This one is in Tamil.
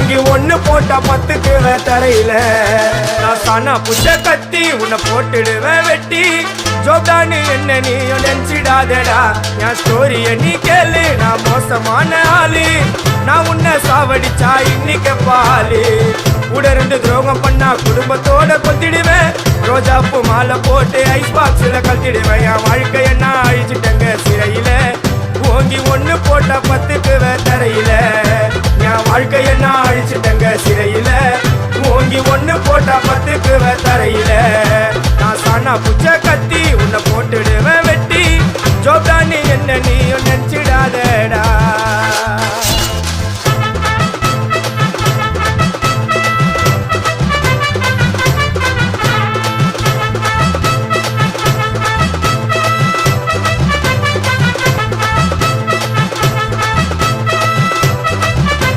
ஓங்கி ஒண்ணு போட்டா 10க்கு தரையில நான் சானா புச்ச கத்தி உன்னை போட்டுடுவேன் வெட்டி ஜோப்டான்னு என்ன நீயும் நினைச்சிடாதடா என் ஸ்டோரிய நீ கேளு நான் மோசமான ஆளு நான் உன்னை சாவடிச்சா இன்னைக்கு பாலு உடருந்து துரோகம் பண்ணா குடும்பத்தோட கொத்திடுவேன் ரோஜாப்பு மாலை போட்டு ஐஸ் பாக்ஸ்ல கத்திடுவேன் என் வாழ்க்கைய நான் அழிச்சிட்டேங்க சிறையில ஓங்கி ஒண்ணு போட்டா 10க்கு தரையில என் வாழ்க்கைய நான் அழிச்சிட்டேங்க சிறையில ஓங்கி ஒண்ணு போட்டா 10க்கு தரையில நான் சானா புச்ச கத்தி உன்னை போட்டுடுவேன்